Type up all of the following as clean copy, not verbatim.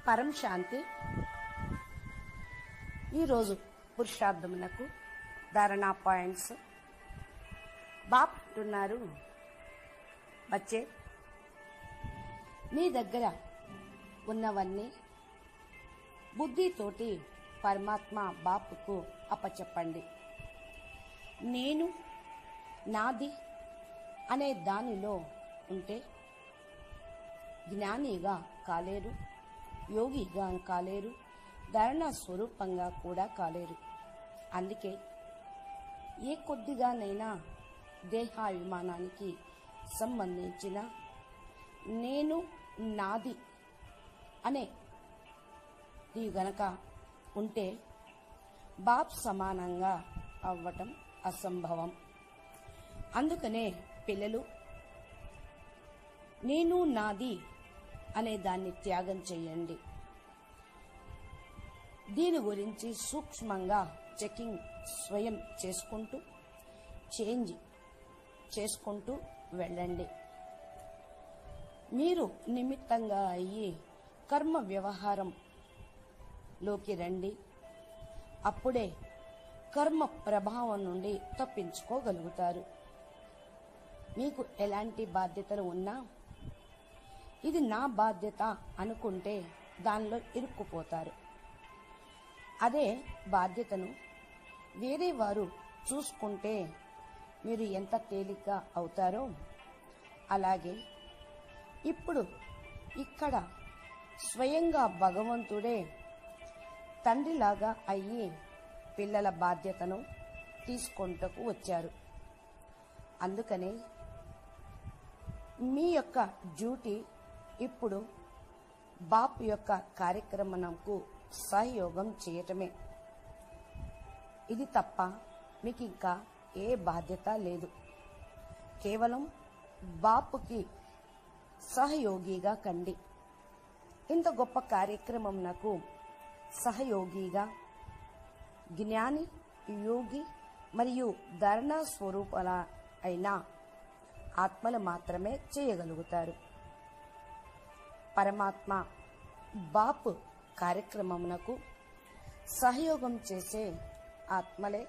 పరం శాంతి. ఈరోజు పురుషార్థమునకు ధారణా పాయింట్స్. బాప్ అంటున్నారు, బచ్చే మీ దగ్గర ఉన్నవన్నీ బుద్ధితోటి పరమాత్మ బాపుకు అప్పచెప్పండి. నేను నాది అనే దానిలో ఉంటే జ్ఞానిగా కాలేరు, యోగిగా కాలేరు, ధారణ స్వరూపంగా కూడా కాలేరు. అందుకే ఏ కొద్దిగానైనా దేహాభిమానానికి సంబంధించిన నేను నాది అనే గనక ఉంటే బాప్ సమానంగా అవ్వటం అసంభవం. అందుకనే పిల్లలు నేను నాది అనే దాన్ని త్యాగం చేయండి. దీని గురించి సూక్ష్మంగా చెకింగ్ స్వయం చేసుకుంటూ చేంజ్ చేసుకుంటూ వెళ్ళండి. మీరు నిమిత్తంగా అయ్యి కర్మ వ్యవహారంలోకి రండి. అప్పుడే కర్మ ప్రభావం నుండి తప్పించుకోగలుగుతారు. మీకు ఎలాంటి బాధ్యతలు ఉన్నా ఇది నా బాధ్యత అనుకుంటే దానిలో ఇరుక్కుపోతారు. అదే బాధ్యతను వేరే వారు చూసుకుంటే మీరు ఎంత తేలిగ్గా అవుతారో, అలాగే ఇప్పుడు ఇక్కడ స్వయంగా భగవంతుడే తండ్రిలాగా అయ్యి పిల్లల బాధ్యతను తీసుకొంటకు వచ్చారు. అందుకనే మీ యొక్క డ్యూటీ ఇప్పుడు బాప్ యొక్క కార్యక్రమంకు సహయోగం చేయటమే. ఇది తప్ప మీకు ఇంకా ఏ బాధ్యత లేదు. కేవలం బాపుకి సహయోగిగా కండి. ఇంత గొప్ప కార్యక్రమం నాకు సహయోగిగా జ్ఞాని, యోగి మరియు ధారణా స్వరూపాల అయిన ఆత్మలు మాత్రమే చేయగలుగుతారు. పరమాత్మ బాప్ కార్యక్రమమునకు సహయోగం చేసే ఆత్మలే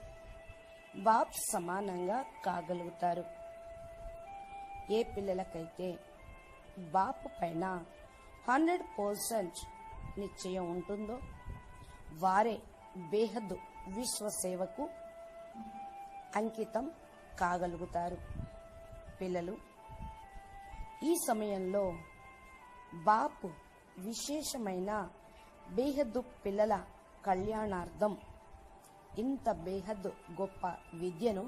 బాప్ సమానంగా కాగలుగుతారు. ఏ పిల్లలకైతే బాప్ పైన 100% నిశ్చయం ఉంటుందో వారే బేహద్దు విశ్వసేవకు అంకితం కాగలుగుతారు. పిల్లలు, ఈ సమయంలో బాపు విశేషమైన బేహద్దు పిల్లల కళ్యాణార్థం ఇంత బేహద్దు గొప్ప విద్యను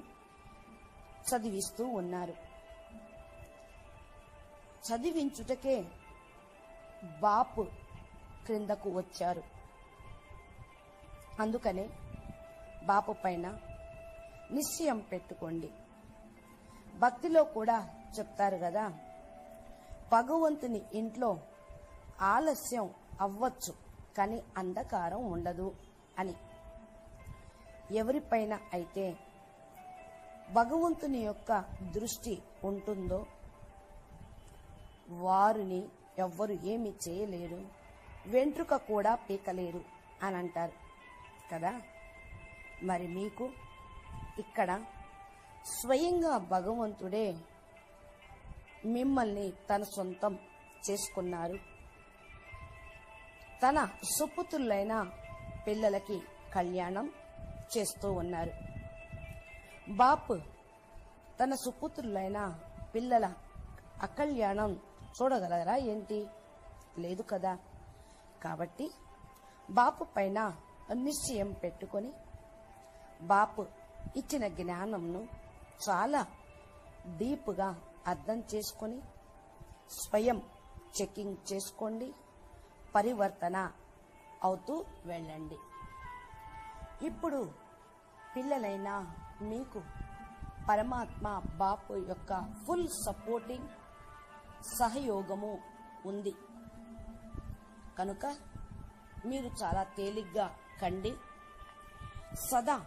చదివిస్తూ ఉన్నారు. చదివించుటకే బాపు క్రిందకు వచ్చారు. అందుకనే బాపు పైన నిశ్చయం పెట్టుకోండి. భక్తిలో కూడా చెప్తారు కదా, భగవంతుని ఇంట్లో ఆలస్యం అవ్వచ్చు కానీ అంధకారం ఉండదు అని. ఎవరిపైన అయితే భగవంతుని యొక్క దృష్టి ఉంటుందో వారిని ఎవ్వరు ఏమి చేయలేరు, వెంట్రుక కూడా పీకలేరు అని అంటారు కదా. మరి మీకు ఇక్కడ స్వయంగా భగవంతుడే మిమ్మల్ని తన సొంతం చేసుకున్నారు. తన సుపుత్రులైన పిల్లలకి కళ్యాణం చేస్తూ ఉన్నారు. బాప్ తన సుపుత్రులైన పిల్లల అకళ్యాణం చూడగలరా ఏంటి? లేదు కదా. కాబట్టి బాపు పైన నిశ్చయం పెట్టుకొని బాపు ఇచ్చిన జ్ఞానంను చాలా డీప్గా అర్థం చేసుకొని స్వయం చెకింగ్ చేసుకోండి, పరివర్తన అవుతూ వెళ్ళండి. ఇప్పుడు పిల్లలైన మీకు పరమాత్మ బాపు యొక్క ఫుల్ సపోర్టింగ్ సహయోగము ఉంది కనుక మీరు చాలా తేలిగ్గా కండి. సదా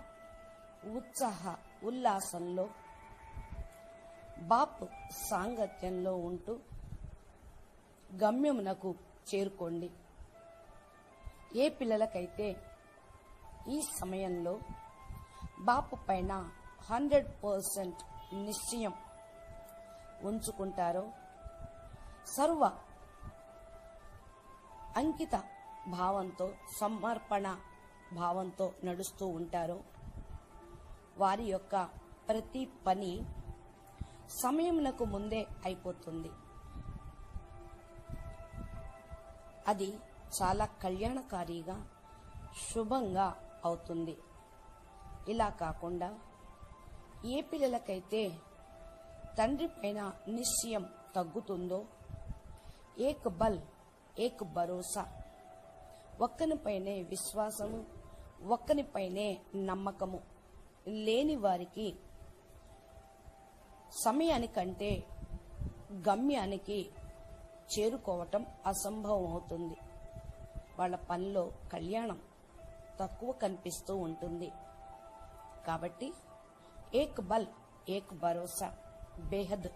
ఉత్సాహ ఉల్లాసంలో బాప్ సాంగత్యంలో ఉంటూ గమ్యమునకు చేరుకోండి. ఏ పిల్లలకైతే ఈ సమయంలో బాపు పైన 100% నిశ్చయం ఉంచుకుంటారో, సర్వ అంకిత భావంతో, సమర్పణ భావంతో నడుస్తూ ఉంటారో, వారి యొక్క ప్రతి పని సమయమునకు ముందే అయిపోతుంది. అది చాలా కళ్యాణకారిగా, శుభంగా అవుతుంది. ఇలా కాకుండా ఏ పిల్లలకైతే తండ్రి పైన నిశ్చయం తగ్గుతుందో, ఏక్ బల్ ఏక్ భరోసా, ఒక్కనిపైనే విశ్వాసము, ఒక్కనిపైనే నమ్మకము లేని వారికి సమయానికంటే గమ్యానికి చేరుకోవటం అసంభవం అవుతుంది. వాళ్ళ పనిలో కళ్యాణం తక్కువ కనిపిస్తూ ఉంటుంది. కాబట్టి ఏక్ బల్ ఏక్ భరోసా, బేహద్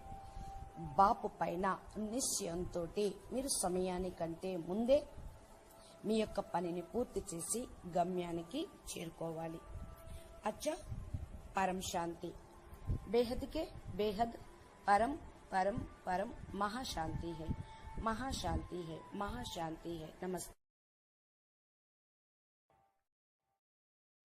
బాపు పైన నిశ్చయంతో మీరు సమయానికంటే ముందే మీ యొక్క పనిని పూర్తి చేసి గమ్యానికి చేరుకోవాలి. అచ్చా, పరం శాంతి. बेहद के बेहद परम परम परम महाशांति है, महाशांति है, महाशांति है। नमस्ते।